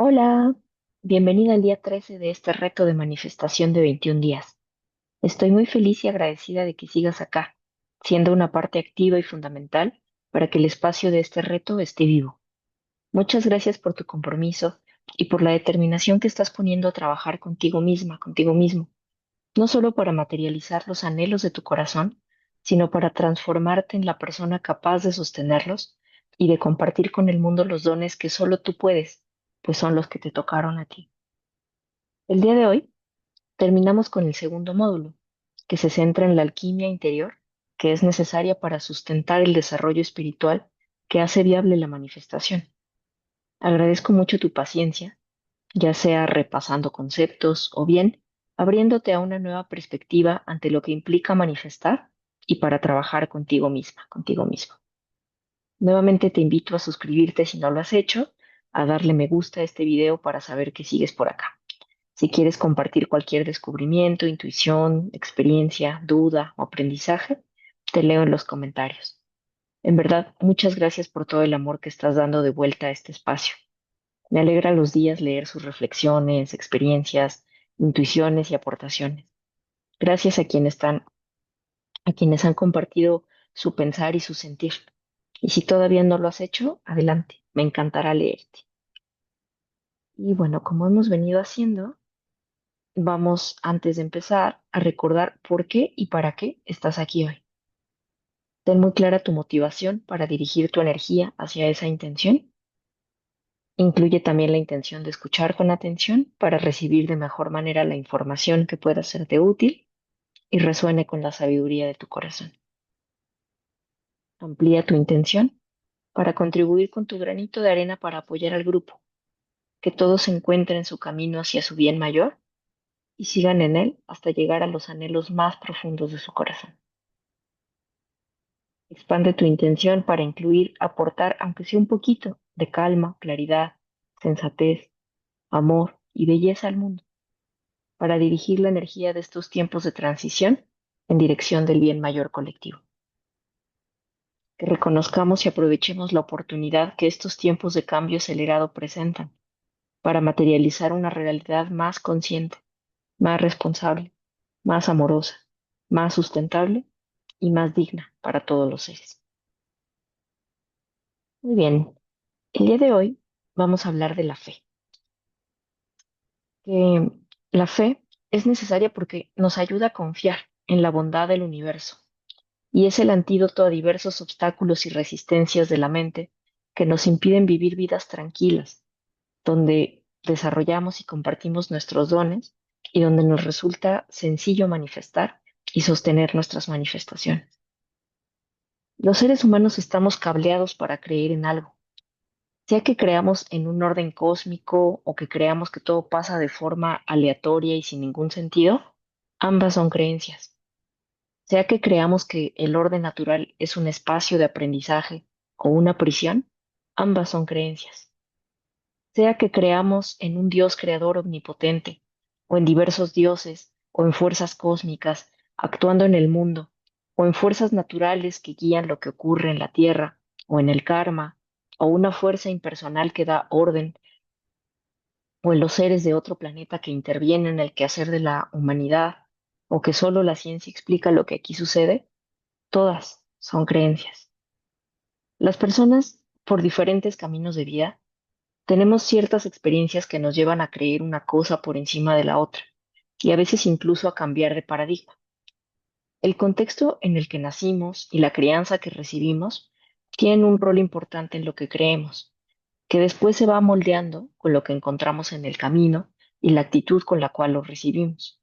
Hola, bienvenida al día 13 de este reto de manifestación de 21 días. Estoy muy feliz y agradecida de que sigas acá, siendo una parte activa y fundamental para que el espacio de este reto esté vivo. Muchas gracias por tu compromiso y por la determinación que estás poniendo a trabajar contigo misma, contigo mismo, no solo para materializar los anhelos de tu corazón, sino para transformarte en la persona capaz de sostenerlos y de compartir con el mundo los dones que solo tú puedes, pues son los que te tocaron a ti. El día de hoy terminamos con el segundo módulo, que se centra en la alquimia interior, que es necesaria para sustentar el desarrollo espiritual que hace viable la manifestación. Agradezco mucho tu paciencia, ya sea repasando conceptos o bien abriéndote a una nueva perspectiva ante lo que implica manifestar y para trabajar contigo misma, contigo mismo. Nuevamente te invito a suscribirte si no lo has hecho, a darle me gusta a este video para saber que sigues por acá. Si quieres compartir cualquier descubrimiento, intuición, experiencia, duda o aprendizaje, te leo en los comentarios. En verdad, muchas gracias por todo el amor que estás dando de vuelta a este espacio. Me alegra los días leer sus reflexiones, experiencias, intuiciones y aportaciones. Gracias a quienes han compartido su pensar y su sentir. Y si todavía no lo has hecho, adelante, me encantará leerte. Y bueno, como hemos venido haciendo, vamos, antes de empezar, a recordar por qué y para qué estás aquí hoy. Ten muy clara tu motivación para dirigir tu energía hacia esa intención. Incluye también la intención de escuchar con atención para recibir de mejor manera la información que pueda serte útil y resuene con la sabiduría de tu corazón. Amplía tu intención para contribuir con tu granito de arena para apoyar al grupo, que todos encuentren su camino hacia su bien mayor y sigan en él hasta llegar a los anhelos más profundos de su corazón. Expande tu intención para incluir, aportar, aunque sea un poquito, de calma, claridad, sensatez, amor y belleza al mundo, para dirigir la energía de estos tiempos de transición en dirección del bien mayor colectivo. Que reconozcamos y aprovechemos la oportunidad que estos tiempos de cambio acelerado presentan para materializar una realidad más consciente, más responsable, más amorosa, más sustentable y más digna para todos los seres. Muy bien, el día de hoy vamos a hablar de la fe. Que la fe es necesaria porque nos ayuda a confiar en la bondad del universo y es el antídoto a diversos obstáculos y resistencias de la mente que nos impiden vivir vidas tranquilas, donde desarrollamos y compartimos nuestros dones y donde nos resulta sencillo manifestar y sostener nuestras manifestaciones. Los seres humanos estamos cableados para creer en algo, sea que creamos en un orden cósmico o que creamos que todo pasa de forma aleatoria y sin ningún sentido, ambas son creencias. Sea que creamos que el orden natural es un espacio de aprendizaje o una prisión, ambas son creencias. Sea que creamos en un Dios creador omnipotente, o en diversos dioses, o en fuerzas cósmicas actuando en el mundo, o en fuerzas naturales que guían lo que ocurre en la Tierra, o en el karma, o una fuerza impersonal que da orden, o en los seres de otro planeta que intervienen en el quehacer de la humanidad, o que solo la ciencia explica lo que aquí sucede, todas son creencias. Las personas, por diferentes caminos de vida, tenemos ciertas experiencias que nos llevan a creer una cosa por encima de la otra y a veces incluso a cambiar de paradigma. El contexto en el que nacimos y la crianza que recibimos tienen un rol importante en lo que creemos, que después se va moldeando con lo que encontramos en el camino y la actitud con la cual lo recibimos.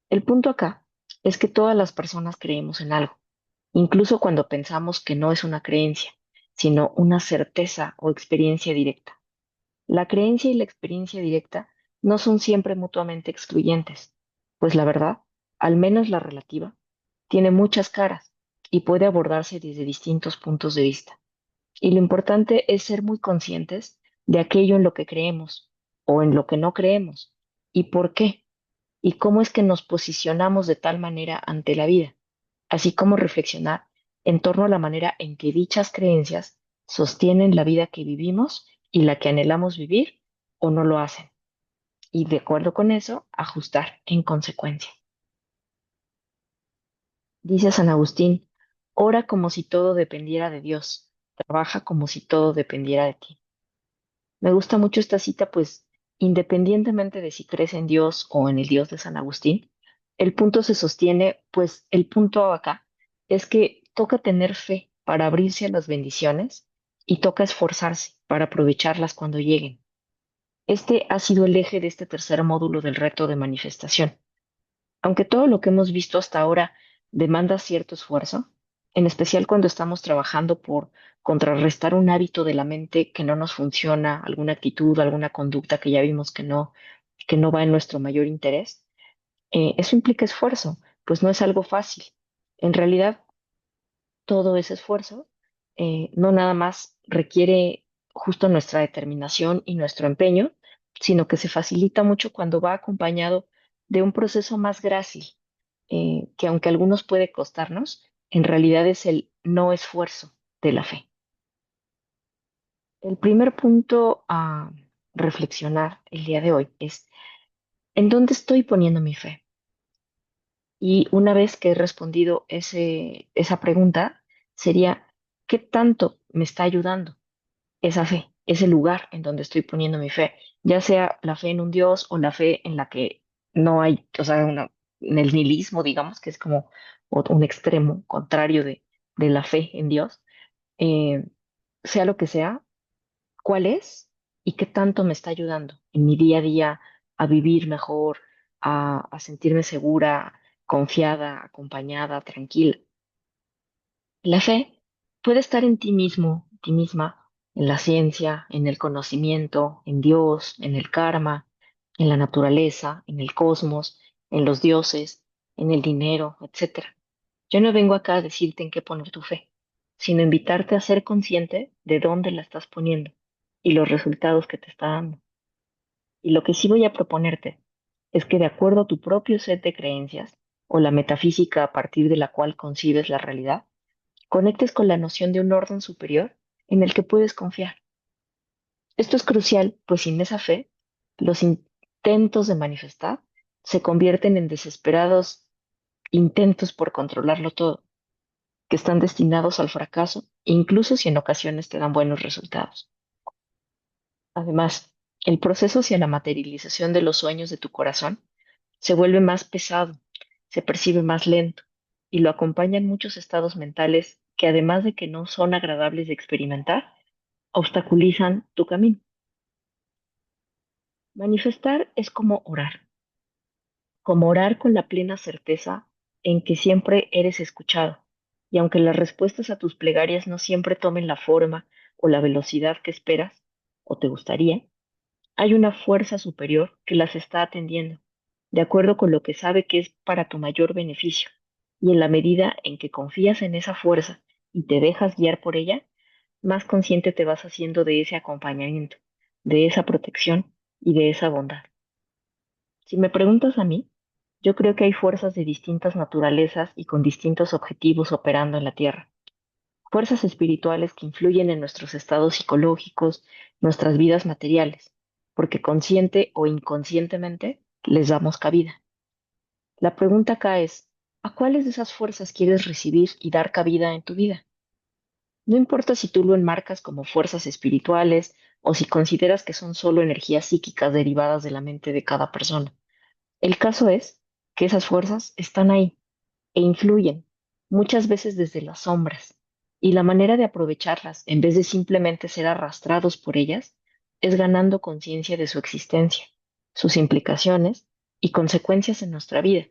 El punto acá es que todas las personas creemos en algo, incluso cuando pensamos que no es una creencia, sino una certeza o experiencia directa. La creencia y la experiencia directa no son siempre mutuamente excluyentes, pues la verdad, al menos la relativa, tiene muchas caras y puede abordarse desde distintos puntos de vista. Y lo importante es ser muy conscientes de aquello en lo que creemos o en lo que no creemos y por qué y cómo es que nos posicionamos de tal manera ante la vida, así como reflexionar en torno a la manera en que dichas creencias sostienen la vida que vivimos y la que anhelamos vivir o no lo hacen. Y de acuerdo con eso, ajustar en consecuencia. Dice San Agustín, ora como si todo dependiera de Dios, trabaja como si todo dependiera de ti. Me gusta mucho esta cita, pues independientemente de si crees en Dios o en el Dios de San Agustín, el punto se sostiene, pues el punto acá es que toca tener fe para abrirse a las bendiciones y toca esforzarse para aprovecharlas cuando lleguen. Este ha sido el eje de este tercer módulo del reto de manifestación. Aunque todo lo que hemos visto hasta ahora demanda cierto esfuerzo, en especial cuando estamos trabajando por contrarrestar un hábito de la mente que no nos funciona, alguna actitud, alguna conducta que ya vimos que no va en nuestro mayor interés, eso implica esfuerzo, pues no es algo fácil. En realidad, todo ese esfuerzo no nada más requiere justo nuestra determinación y nuestro empeño, sino que se facilita mucho cuando va acompañado de un proceso más grácil, que aunque a algunos puede costarnos, en realidad es el no esfuerzo de la fe. El primer punto a reflexionar el día de hoy es, ¿en dónde estoy poniendo mi fe? Y una vez que he respondido esa pregunta, sería, ¿qué tanto me está ayudando esa fe, ese lugar en donde estoy poniendo mi fe? Ya sea la fe en un Dios o la fe en la que no hay, o sea, en el nihilismo, digamos, que es como un extremo contrario de la fe en Dios, eh, sea lo que sea, ¿cuál es y qué tanto me está ayudando en mi día a día a vivir mejor, a sentirme segura, confiada, acompañada, tranquila? La fe puede estar en ti mismo, en ti misma, en la ciencia, en el conocimiento, en Dios, en el karma, en la naturaleza, en el cosmos, en los dioses, en el dinero, etcétera. Yo no vengo acá a decirte en qué poner tu fe, sino invitarte a ser consciente de dónde la estás poniendo y los resultados que te está dando. Y lo que sí voy a proponerte es que de acuerdo a tu propio set de creencias o la metafísica a partir de la cual concibes la realidad, conectes con la noción de un orden superior en el que puedes confiar. Esto es crucial, pues sin esa fe, los intentos de manifestar se convierten en desesperados intentos por controlarlo todo, que están destinados al fracaso, incluso si en ocasiones te dan buenos resultados. Además, el proceso hacia la materialización de los sueños de tu corazón se vuelve más pesado, se percibe más lento y lo acompañan muchos estados mentales que además de que no son agradables de experimentar, obstaculizan tu camino. Manifestar es como orar con la plena certeza en que siempre eres escuchado, y aunque las respuestas a tus plegarias no siempre tomen la forma o la velocidad que esperas o te gustaría, hay una fuerza superior que las está atendiendo, de acuerdo con lo que sabe que es para tu mayor beneficio, y en la medida en que confías en esa fuerza y te dejas guiar por ella, más consciente te vas haciendo de ese acompañamiento, de esa protección y de esa bondad. Si me preguntas a mí, yo creo que hay fuerzas de distintas naturalezas y con distintos objetivos operando en la Tierra. Fuerzas espirituales que influyen en nuestros estados psicológicos, nuestras vidas materiales, porque consciente o inconscientemente les damos cabida. La pregunta acá es, ¿a cuáles de esas fuerzas quieres recibir y dar cabida en tu vida? No importa si tú lo enmarcas como fuerzas espirituales o si consideras que son solo energías psíquicas derivadas de la mente de cada persona. El caso es que esas fuerzas están ahí e influyen, muchas veces desde las sombras, y la manera de aprovecharlas, en vez de simplemente ser arrastrados por ellas, es ganando conciencia de su existencia, sus implicaciones y consecuencias en nuestra vida,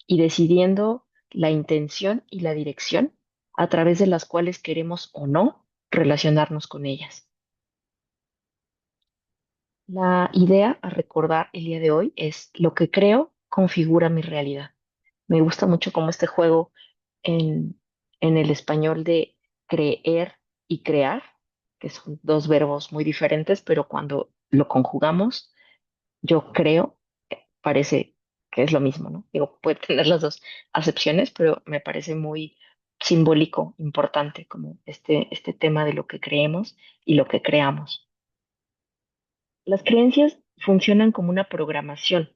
y decidiendo la intención y la dirección a través de las cuales queremos o no relacionarnos con ellas. La idea a recordar el día de hoy es lo que creo configura mi realidad. Me gusta mucho cómo este juego en el español de creer y crear, que son dos verbos muy diferentes, pero cuando lo conjugamos, yo creo, parece que es lo mismo, ¿no? Digo, puede tener las dos acepciones, pero me parece muy simbólico, importante, como este tema de lo que creemos y lo que creamos. Las creencias funcionan como una programación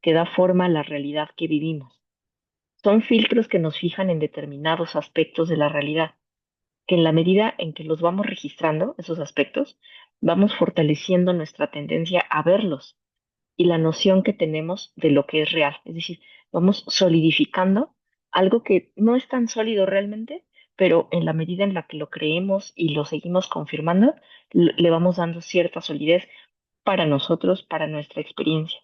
que da forma a la realidad que vivimos. Son filtros que nos fijan en determinados aspectos de la realidad, que en la medida en que los vamos registrando, esos aspectos, vamos fortaleciendo nuestra tendencia a verlos y la noción que tenemos de lo que es real. Es decir, vamos solidificando algo que no es tan sólido realmente, pero en la medida en la que lo creemos y lo seguimos confirmando, le vamos dando cierta solidez para nosotros, para nuestra experiencia.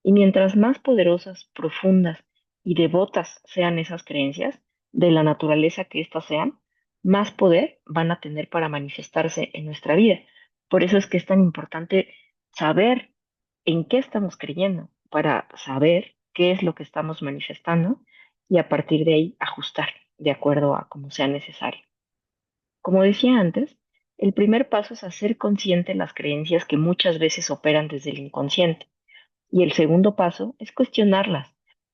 Y mientras más poderosas, profundas y devotas sean esas creencias, de la naturaleza que éstas sean, más poder van a tener para manifestarse en nuestra vida. Por eso es que es tan importante saber en qué estamos creyendo, para saber qué es lo que estamos manifestando y a partir de ahí ajustar de acuerdo a como sea necesario. Como decía antes, el primer paso es hacer consciente las creencias que muchas veces operan desde el inconsciente. Y el segundo paso es cuestionarlas,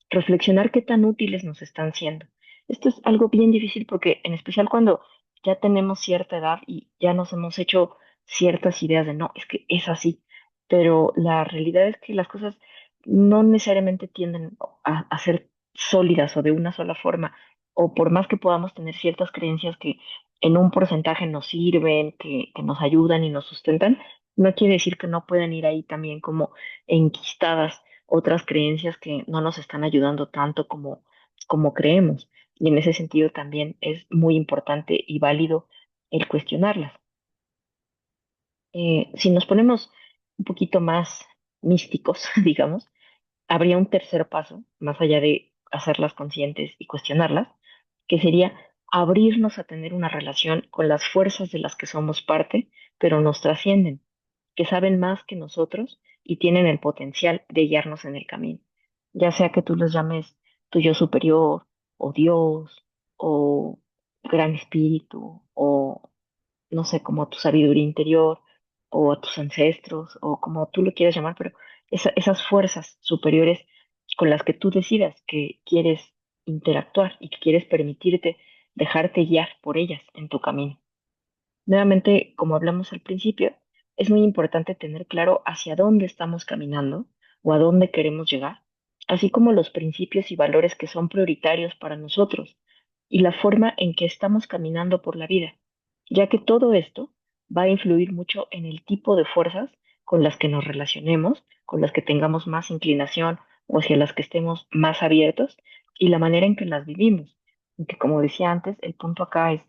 reflexionar qué tan útiles nos están siendo. Esto es algo bien difícil porque en especial cuando ya tenemos cierta edad y ya nos hemos hecho ciertas ideas de no, es que es así, pero la realidad es que las cosas no necesariamente tienden a ser sólidas o de una sola forma, o por más que podamos tener ciertas creencias que en un porcentaje nos sirven, que nos ayudan y nos sustentan, no quiere decir que no puedan ir ahí también como enquistadas otras creencias que no nos están ayudando tanto como creemos. Y en ese sentido también es muy importante y válido el cuestionarlas. Si nos ponemos un poquito más místicos, digamos, habría un tercer paso, más allá de hacerlas conscientes y cuestionarlas, que sería abrirnos a tener una relación con las fuerzas de las que somos parte, pero nos trascienden, que saben más que nosotros y tienen el potencial de guiarnos en el camino. Ya sea que tú los llames tu yo superior, o Dios, o gran espíritu, o no sé, como a tu sabiduría interior, o a tus ancestros, o como tú lo quieras llamar, pero esas fuerzas superiores con las que tú decidas que quieres interactuar y que quieres permitirte dejarte guiar por ellas en tu camino. Nuevamente, como hablamos al principio, es muy importante tener claro hacia dónde estamos caminando o a dónde queremos llegar, así como los principios y valores que son prioritarios para nosotros y la forma en que estamos caminando por la vida, ya que todo esto va a influir mucho en el tipo de fuerzas con las que nos relacionemos, con las que tengamos más inclinación o hacia las que estemos más abiertos y la manera en que las vivimos. Aunque como decía antes, el punto acá es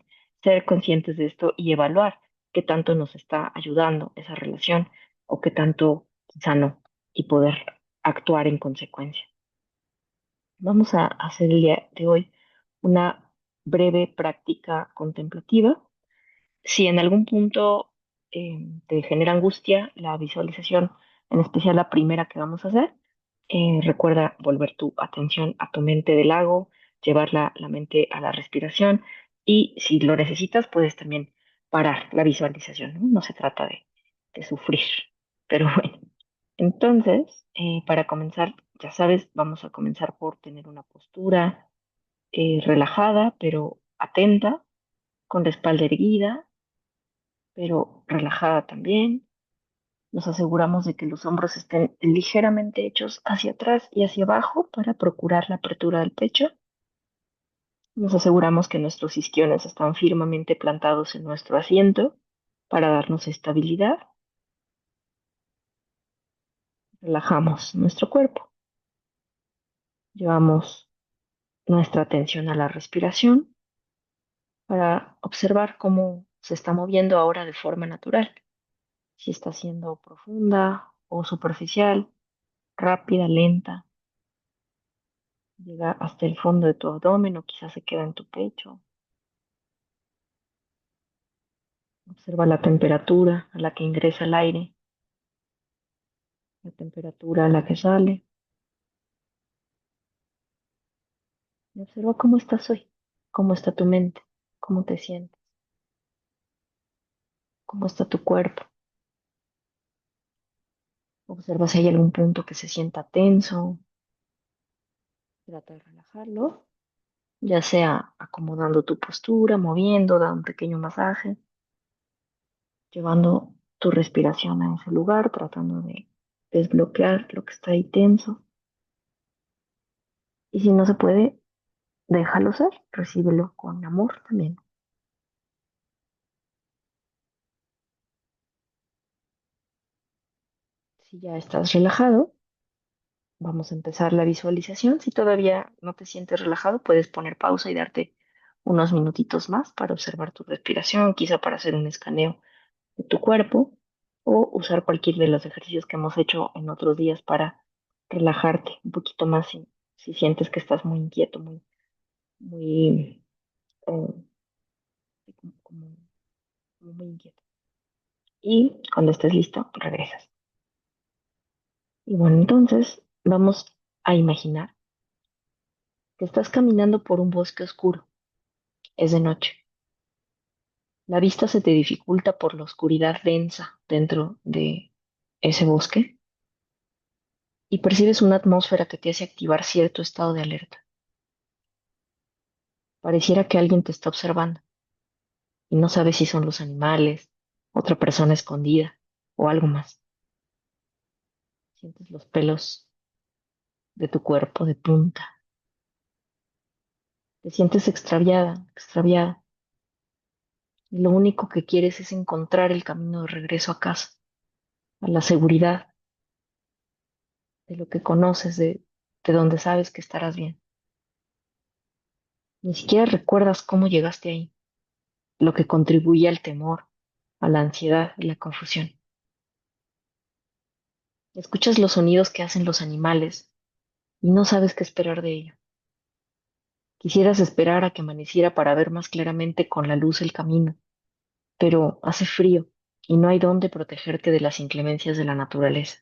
ser conscientes de esto y evaluar qué tanto nos está ayudando esa relación o qué tanto quizá no y poder actuar en consecuencia. Vamos a hacer el día de hoy una breve práctica contemplativa. Si en algún punto te genera angustia la visualización, en especial la primera que vamos a hacer, recuerda volver tu atención a tu mente del lago, llevar la mente a la respiración y si lo necesitas, puedes también parar la visualización, ¿no? No se trata de sufrir, pero bueno. Entonces, para comenzar, ya sabes, vamos a comenzar por tener una postura relajada, pero atenta, con la espalda erguida, pero relajada también. Nos aseguramos de que los hombros estén ligeramente hechos hacia atrás y hacia abajo para procurar la apertura del pecho. Nos aseguramos que nuestros isquiones están firmemente plantados en nuestro asiento para darnos estabilidad. Relajamos nuestro cuerpo. Llevamos nuestra atención a la respiración para observar cómo se está moviendo ahora de forma natural. Si está siendo profunda o superficial, rápida, lenta, llega hasta el fondo de tu abdomen o quizás se queda en tu pecho. Observa la temperatura a la que ingresa el aire, la temperatura a la que sale. Y observa cómo estás hoy, cómo está tu mente, cómo te sientes, cómo está tu cuerpo. Observa si hay algún punto que se sienta tenso. Trata de relajarlo, ya sea acomodando tu postura, moviendo, dando un pequeño masaje, llevando tu respiración a ese lugar, tratando de desbloquear lo que está ahí tenso. Y si no se puede, déjalo ser, recíbelo con amor también. Si ya estás relajado, vamos a empezar la visualización. Si todavía no te sientes relajado, puedes poner pausa y darte unos minutitos más para observar tu respiración, quizá para hacer un escaneo de tu cuerpo o usar cualquier de los ejercicios que hemos hecho en otros días para relajarte un poquito más si sientes que estás muy inquieto, muy, eh, como- como muy inquieto. Y cuando estés listo, regresas. Y bueno, entonces vamos a imaginar que estás caminando por un bosque oscuro. Es de noche. La vista se te dificulta por la oscuridad densa dentro de ese bosque y percibes una atmósfera que te hace activar cierto estado de alerta. Pareciera que alguien te está observando y no sabes si son los animales, otra persona escondida o algo más. Sientes los pelos de tu cuerpo de punta. Te sientes extraviada, extraviada. Y lo único que quieres es encontrar el camino de regreso a casa, a la seguridad de lo que conoces, de donde sabes que estarás bien. Ni siquiera recuerdas cómo llegaste ahí, lo que contribuye al temor, a la ansiedad y la confusión. Escuchas los sonidos que hacen los animales y no sabes qué esperar de ello. Quisieras esperar a que amaneciera para ver más claramente con la luz el camino, pero hace frío y no hay dónde protegerte de las inclemencias de la naturaleza.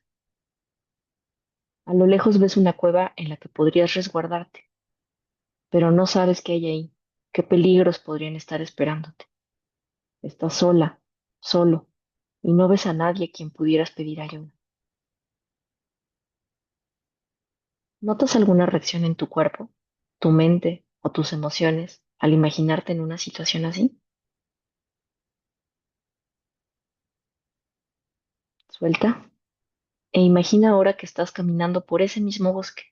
A lo lejos ves una cueva en la que podrías resguardarte, pero no sabes qué hay ahí, qué peligros podrían estar esperándote. Estás sola, solo, y no ves a nadie a quien pudieras pedir ayuda. ¿Notas alguna reacción en tu cuerpo, tu mente o tus emociones al imaginarte en una situación así? Suelta e imagina ahora que estás caminando por ese mismo bosque,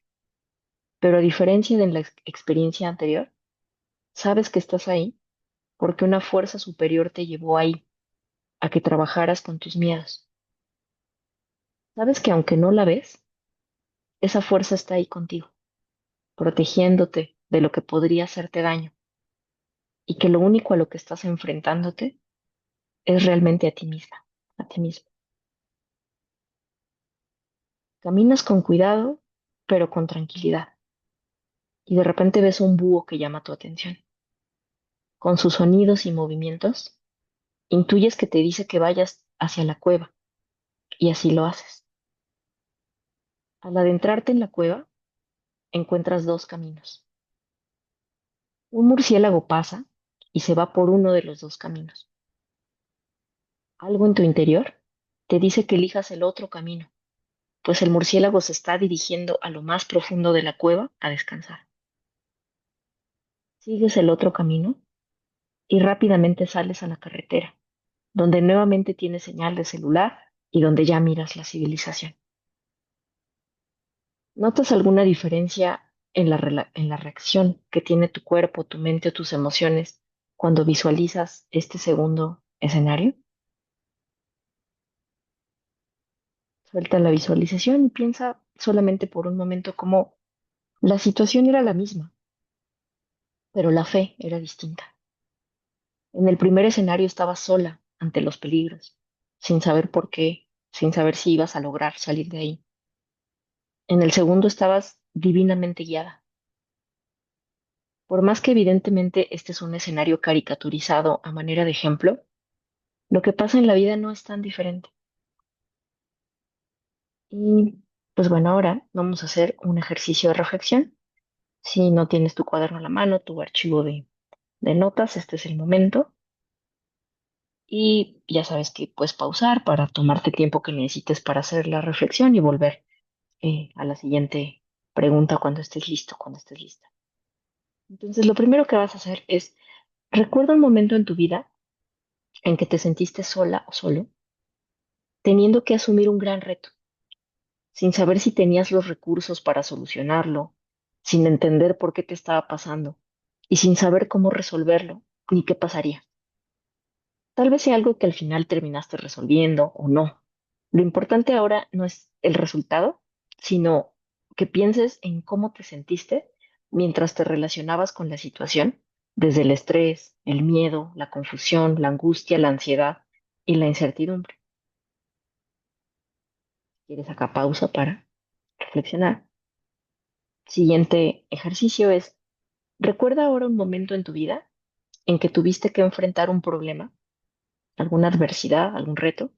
pero a diferencia de la experiencia anterior, sabes que estás ahí porque una fuerza superior te llevó ahí, a que trabajaras con tus miedos. Sabes que aunque no la ves, esa fuerza está ahí contigo, protegiéndote de lo que podría hacerte daño, y que lo único a lo que estás enfrentándote es realmente a ti misma, a ti mismo. Caminas con cuidado, pero con tranquilidad, y de repente ves un búho que llama tu atención. Con sus sonidos y movimientos, intuyes que te dice que vayas hacia la cueva, y así lo haces. Al adentrarte en la cueva, encuentras dos caminos. Un murciélago pasa y se va por uno de los dos caminos. Algo en tu interior te dice que elijas el otro camino, pues el murciélago se está dirigiendo a lo más profundo de la cueva a descansar. Sigues el otro camino y rápidamente sales a la carretera, donde nuevamente tienes señal de celular y donde ya miras la civilización. ¿Notas alguna diferencia en en la reacción que tiene tu cuerpo, tu mente o tus emociones cuando visualizas este segundo escenario? Suelta la visualización y piensa solamente por un momento cómo la situación era la misma, pero la fe era distinta. En el primer escenario estabas sola ante los peligros, sin saber por qué, sin saber si ibas a lograr salir de ahí. En el segundo estabas divinamente guiada. Por más que evidentemente este es un escenario caricaturizado a manera de ejemplo, lo que pasa en la vida no es tan diferente. Y pues bueno, ahora vamos a hacer un ejercicio de reflexión. Si no tienes tu cuaderno a la mano, tu archivo de notas, este es el momento. Y ya sabes que puedes pausar para tomarte el tiempo que necesites para hacer la reflexión y volver a la siguiente pregunta cuando estés listo, cuando estés lista. Entonces, lo primero que vas a hacer es, recuerda un momento en tu vida en que te sentiste sola o solo teniendo que asumir un gran reto, sin saber si tenías los recursos para solucionarlo, sin entender por qué te estaba pasando y sin saber cómo resolverlo ni qué pasaría. Tal vez sea algo que al final terminaste resolviendo o no. Lo importante ahora no es el resultado, sino que pienses en cómo te sentiste mientras te relacionabas con la situación, desde el estrés, el miedo, la confusión, la angustia, la ansiedad y la incertidumbre. ¿Quieres acá pausa para reflexionar? Siguiente ejercicio es, recuerda ahora un momento en tu vida en que tuviste que enfrentar un problema, alguna adversidad, algún reto,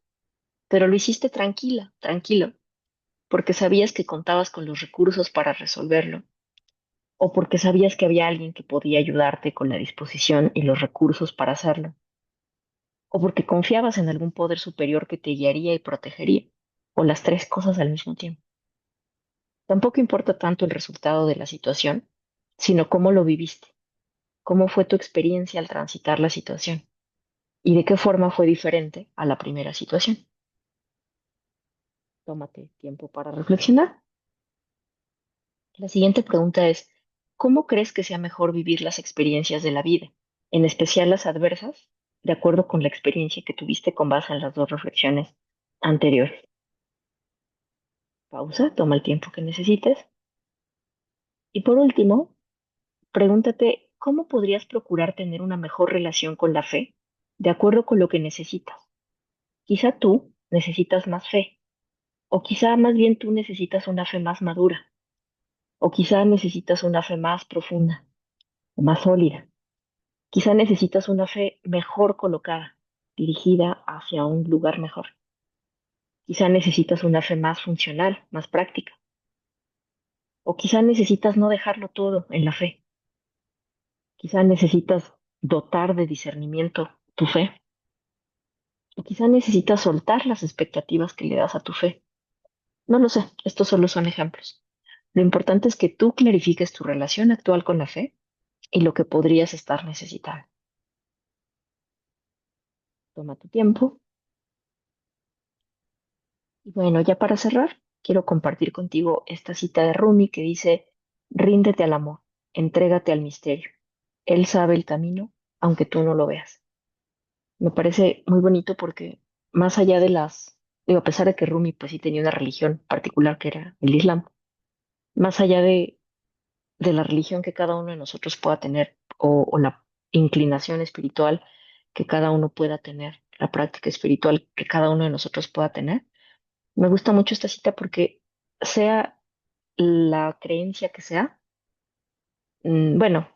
pero lo hiciste tranquila, tranquilo, porque sabías que contabas con los recursos para resolverlo, o porque sabías que había alguien que podía ayudarte con la disposición y los recursos para hacerlo, o porque confiabas en algún poder superior que te guiaría y protegería, o las tres cosas al mismo tiempo. Tampoco importa tanto el resultado de la situación, sino cómo lo viviste, cómo fue tu experiencia al transitar la situación y de qué forma fue diferente a la primera situación. Tómate tiempo para reflexionar. La siguiente pregunta es, ¿cómo crees que sea mejor vivir las experiencias de la vida, en especial las adversas, de acuerdo con la experiencia que tuviste con base en las dos reflexiones anteriores? Pausa, toma el tiempo que necesites. Y por último, pregúntate, ¿cómo podrías procurar tener una mejor relación con la fe, de acuerdo con lo que necesitas? Quizá tú necesitas más fe, o quizá más bien tú necesitas una fe más madura, o quizá necesitas una fe más profunda o más sólida. Quizá necesitas una fe mejor colocada, dirigida hacia un lugar mejor. Quizá necesitas una fe más funcional, más práctica. O quizá necesitas no dejarlo todo en la fe. Quizá necesitas dotar de discernimiento tu fe. O quizá necesitas soltar las expectativas que le das a tu fe. No lo sé, estos solo son ejemplos. Lo importante es que tú clarifiques tu relación actual con la fe y lo que podrías estar necesitando. Toma tu tiempo. Y bueno, ya para cerrar, quiero compartir contigo esta cita de Rumi que dice, ríndete al amor, entrégate al misterio. Él sabe el camino, aunque tú no lo veas. Me parece muy bonito porque más allá de digo, a pesar de que Rumi pues sí tenía una religión particular que era el Islam, más allá de la religión que cada uno de nosotros pueda tener o la inclinación espiritual que cada uno pueda tener, la práctica espiritual que cada uno de nosotros pueda tener, me gusta mucho esta cita porque sea la creencia que sea, bueno,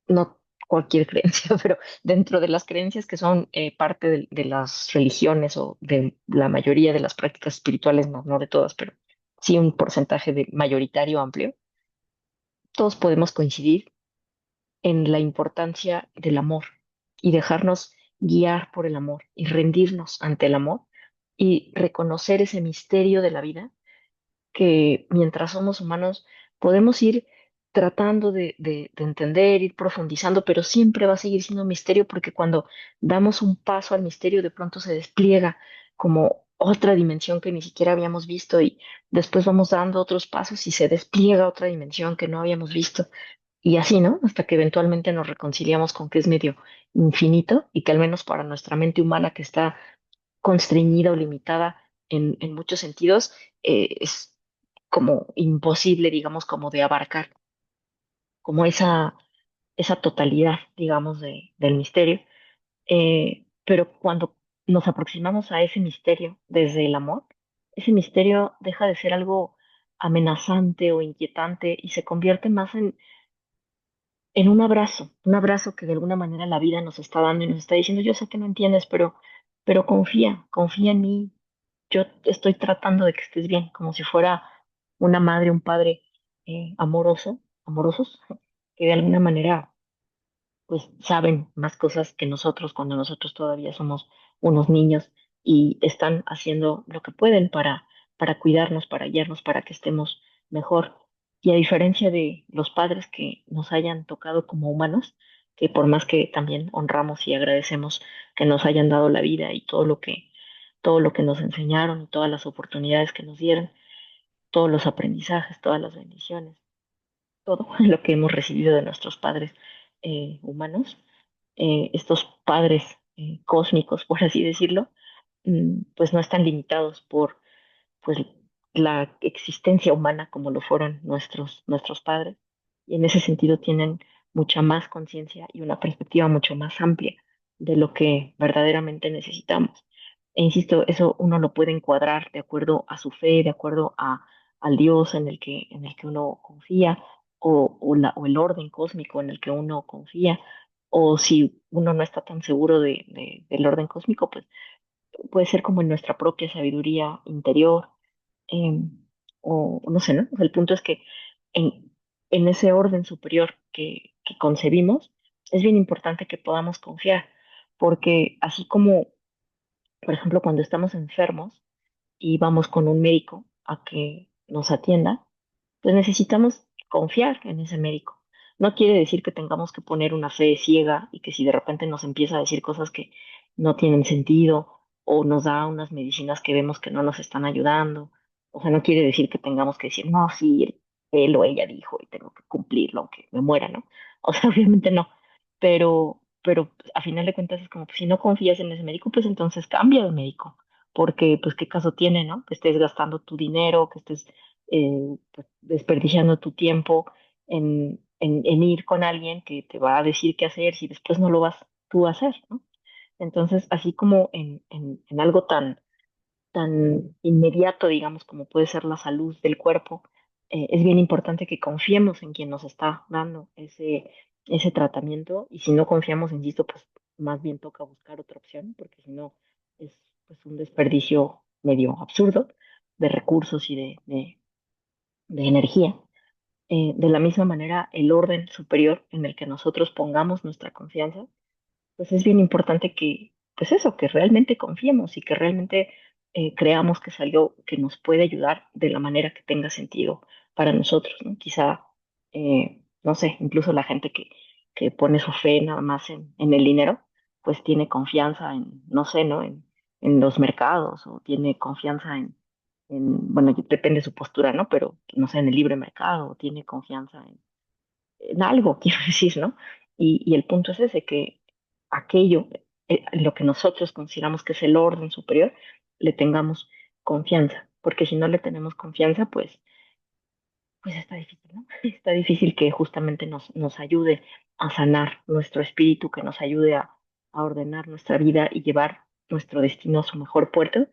no cualquier creencia, pero dentro de las creencias que son parte de las religiones o de la mayoría de las prácticas espirituales, no, no de todas, pero sí un porcentaje de mayoritario amplio, todos podemos coincidir en la importancia del amor y dejarnos guiar por el amor y rendirnos ante el amor y reconocer ese misterio de la vida que mientras somos humanos podemos ir tratando de entender, ir profundizando, pero siempre va a seguir siendo un misterio porque cuando damos un paso al misterio de pronto se despliega como otra dimensión que ni siquiera habíamos visto y después vamos dando otros pasos y se despliega otra dimensión que no habíamos visto y así, ¿no? Hasta que eventualmente nos reconciliamos con que es medio infinito y que al menos para nuestra mente humana que está constreñida o limitada en muchos sentidos, es como imposible, digamos, como de abarcar, como esa totalidad, digamos, del misterio. Pero cuando nos aproximamos a ese misterio desde el amor, ese misterio deja de ser algo amenazante o inquietante y se convierte más en un abrazo que de alguna manera la vida nos está dando y nos está diciendo, yo sé que no entiendes, pero confía, confía en mí, yo estoy tratando de que estés bien, como si fuera una madre, un padre amorosos, que de alguna manera pues saben más cosas que nosotros cuando nosotros todavía somos unos niños y están haciendo lo que pueden para cuidarnos, para guiarnos, para que estemos mejor. Y a diferencia de los padres que nos hayan tocado como humanos, que por más que también honramos y agradecemos que nos hayan dado la vida y todo lo que nos enseñaron y todas las oportunidades que nos dieron, todos los aprendizajes, todas las bendiciones, todo lo que hemos recibido de nuestros padres humanos, estos padres cósmicos, por así decirlo, pues no están limitados por pues la existencia humana como lo fueron nuestros padres, y en ese sentido tienen mucha más conciencia y una perspectiva mucho más amplia de lo que verdaderamente necesitamos. E insisto, eso uno lo puede encuadrar de acuerdo a su fe, de acuerdo al Dios en el que uno confía, o el orden cósmico en el que uno confía, o si uno no está tan seguro del orden cósmico, pues puede ser como en nuestra propia sabiduría interior, eh, o no sé, ¿no? O sea, el punto es que en, en ese orden superior que concebimos, es bien importante que podamos confiar, porque así como, por ejemplo, cuando estamos enfermos y vamos con un médico a que nos atienda, pues necesitamos confiar en ese médico. No quiere decir que tengamos que poner una fe ciega y que si de repente nos empieza a decir cosas que no tienen sentido o nos da unas medicinas que vemos que no nos están ayudando. O sea, no quiere decir que tengamos que decir, no, sí, él o ella dijo y tengo que cumplirlo aunque me muera, ¿no? O sea, obviamente no. Pero a final de cuentas es como, pues, si no confías en ese médico, pues entonces cambia de médico. Porque, pues, ¿qué caso tiene, no? Que estés gastando tu dinero, que estés pues, desperdiciando tu tiempo en ir con alguien que te va a decir qué hacer si después no lo vas tú a hacer, ¿no? Entonces, así como en algo tan inmediato, digamos, como puede ser la salud del cuerpo, es bien importante que confiemos en quien nos está dando ese tratamiento, y si no confiamos, insisto, pues más bien toca buscar otra opción, porque si no es pues un desperdicio medio absurdo de recursos y de energía. De la misma manera, el orden superior en el que nosotros pongamos nuestra confianza, pues es bien importante que, pues eso, que realmente confiemos y que realmente creamos que es algo que nos puede ayudar de la manera que tenga sentido para nosotros, ¿no? Quizá, no sé, incluso la gente que pone su fe nada más en el dinero, pues tiene confianza en, no sé, ¿no? En los mercados, o tiene confianza bueno, depende de su postura, ¿no? Pero, no sé, en el libre mercado, o tiene confianza en algo, quiero decir, ¿no? Y el punto es ese, que aquello, lo que nosotros consideramos que es el orden superior, le tengamos confianza, porque si no le tenemos confianza, pues está difícil, ¿no? Está difícil que justamente nos ayude a sanar nuestro espíritu, que nos ayude a ordenar nuestra vida y llevar nuestro destino a su mejor puerto,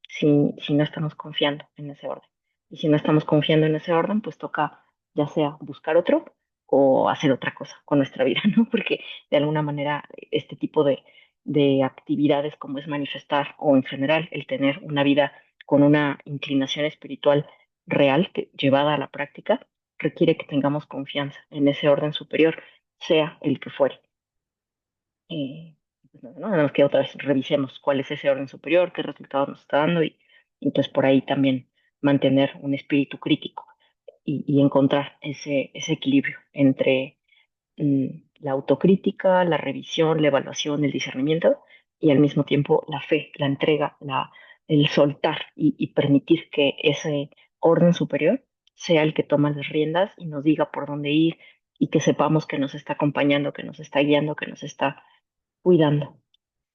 si no estamos confiando en ese orden. Y si no estamos confiando en ese orden, pues toca ya sea buscar otro o hacer otra cosa con nuestra vida, ¿no? Porque de alguna manera este tipo de actividades, como es manifestar, o en general el tener una vida con una inclinación espiritual real, llevada a la práctica, requiere que tengamos confianza en ese orden superior, sea el que fuere. Eh, pues nada más que otra vez revisemos cuál es ese orden superior, qué resultado nos está dando, y pues por ahí también mantener un espíritu crítico y encontrar ese equilibrio entre la autocrítica, la revisión, la evaluación, el discernimiento, y al mismo tiempo la fe, la entrega, el soltar y permitir que ese orden superior sea el que toma las riendas y nos diga por dónde ir, y que sepamos que nos está acompañando, que nos está guiando, que nos está cuidando.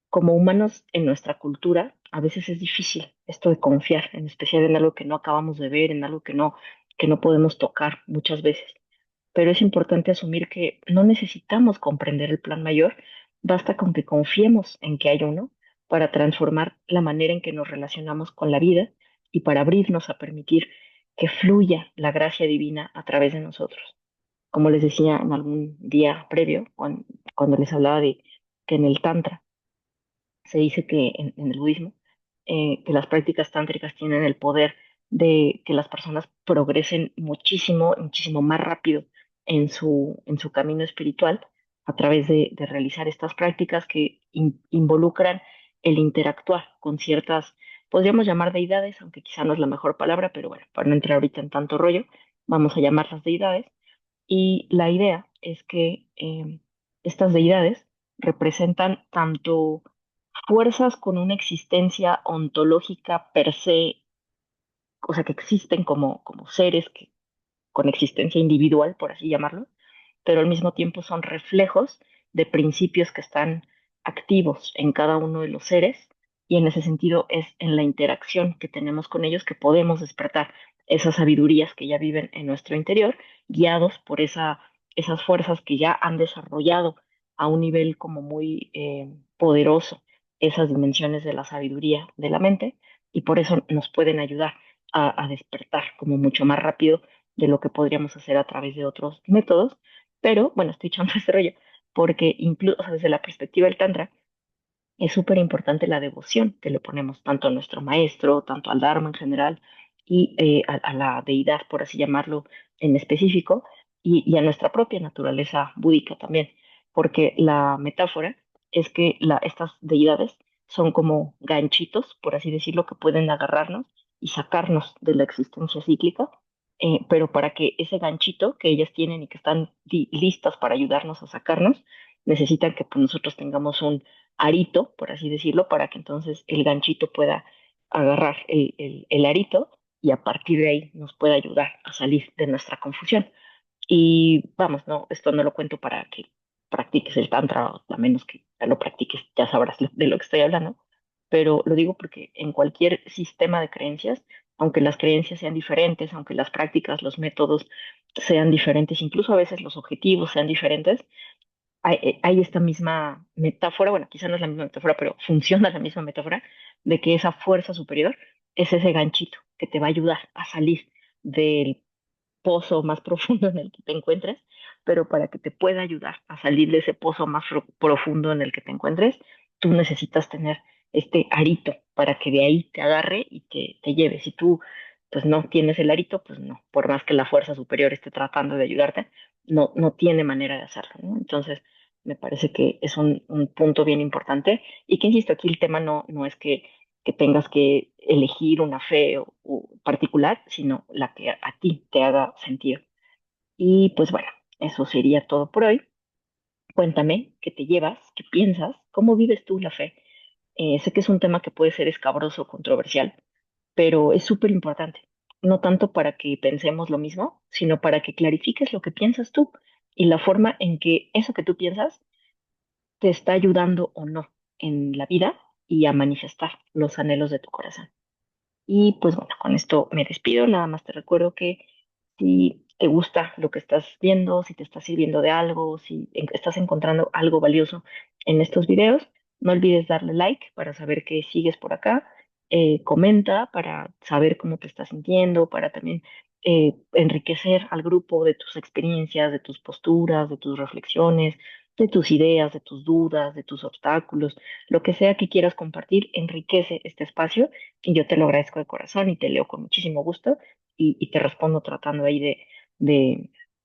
Como humanos en nuestra cultura, a veces es difícil esto de confiar, en especial en algo que no acabamos de ver, en algo que no podemos tocar muchas veces, pero es importante asumir que no necesitamos comprender el plan mayor, basta con que confiemos en que hay uno para transformar la manera en que nos relacionamos con la vida, y para abrirnos a permitir que fluya la gracia divina a través de nosotros. Como les decía en algún día previo, cuando les hablaba de que en el Tantra se dice que en el budismo, que las prácticas tántricas tienen el poder de que las personas progresen muchísimo, muchísimo más rápido en su camino espiritual, a través de realizar estas prácticas que involucran el interactuar con ciertas, podríamos llamar deidades, aunque quizá no es la mejor palabra, pero bueno, para no entrar ahorita en tanto rollo, vamos a llamarlas deidades. Y la idea es que estas deidades representan tanto fuerzas con una existencia ontológica per se, o sea, que existen como seres con existencia individual, por así llamarlo, pero al mismo tiempo son reflejos de principios que están activos en cada uno de los seres y en ese sentido es en la interacción que tenemos con ellos que podemos despertar esas sabidurías que ya viven en nuestro interior, guiados por esas fuerzas que ya han desarrollado a un nivel como muy poderoso esas dimensiones de la sabiduría de la mente y por eso nos pueden ayudar a despertar como mucho más rápido de lo que podríamos hacer a través de otros métodos, pero bueno, estoy echando este rollo, porque incluso o sea, desde la perspectiva del Tantra, es súper importante la devoción que le ponemos tanto a nuestro maestro, tanto al Dharma en general y a la deidad, por así llamarlo, en específico, y a nuestra propia naturaleza búdica también, porque la metáfora es que estas deidades son como ganchitos, por así decirlo, que pueden agarrarnos y sacarnos de la existencia cíclica, pero para que ese ganchito que ellas tienen y que están listas para ayudarnos a sacarnos, necesitan que pues, nosotros tengamos un arito, por así decirlo, para que entonces el ganchito pueda agarrar el arito y a partir de ahí nos pueda ayudar a salir de nuestra confusión. Y vamos, no, esto no lo cuento para que practiques el tantra, o a menos que ya lo practiques, ya sabrás de lo que estoy hablando, pero lo digo porque en cualquier sistema de creencias, aunque las creencias sean diferentes, aunque las prácticas, los métodos sean diferentes, incluso a veces los objetivos sean diferentes, hay esta misma metáfora, bueno, quizá no es la misma metáfora, pero funciona la misma metáfora de que esa fuerza superior es ese ganchito que te va a ayudar a salir del pozo más profundo en el que te encuentres, pero para que te pueda ayudar a salir de ese pozo más profundo en el que te encuentres, tú necesitas tener este arito para que de ahí te agarre y te lleve. Si tú pues no tienes el arito, pues no, por más que la fuerza superior esté tratando de ayudarte, no tiene manera de hacerlo, ¿no? Entonces, me parece que es un punto bien importante y que, insisto, aquí el tema no es que tengas que elegir una fe o particular, sino la que a ti te haga sentido. Y pues bueno, eso sería todo por hoy. Cuéntame qué te llevas, qué piensas, cómo vives tú la fe. Sé que es un tema que puede ser escabroso, controversial, pero es súper importante. No tanto para que pensemos lo mismo, sino para que clarifiques lo que piensas tú y la forma en que eso que tú piensas te está ayudando o no en la vida y a manifestar los anhelos de tu corazón. Y pues bueno, con esto me despido. Nada más te recuerdo que si te gusta lo que estás viendo, si te está sirviendo de algo, si estás encontrando algo valioso en estos videos, no olvides darle like para saber que sigues por acá. Comenta para saber cómo te estás sintiendo, para también enriquecer al grupo de tus experiencias, de tus posturas, de tus reflexiones, de tus ideas, de tus dudas, de tus obstáculos, lo que sea que quieras compartir, enriquece este espacio y yo te lo agradezco de corazón y te leo con muchísimo gusto y te respondo tratando ahí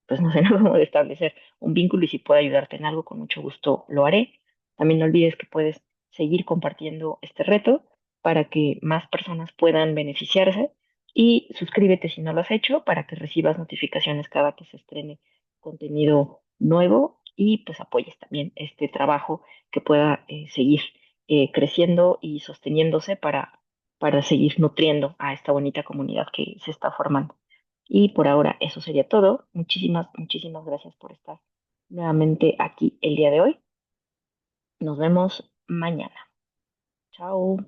pues no sé, ¿no? Como de establecer un vínculo y si puedo ayudarte en algo, con mucho gusto lo haré. También no olvides que puedes seguir compartiendo este reto para que más personas puedan beneficiarse y suscríbete si no lo has hecho para que recibas notificaciones cada que se estrene contenido nuevo y pues apoyes también este trabajo que pueda seguir creciendo y sosteniéndose para seguir nutriendo a esta bonita comunidad que se está formando. Y por ahora eso sería todo. Muchísimas, muchísimas gracias por estar nuevamente aquí el día de hoy. Nos vemos mañana. Chao.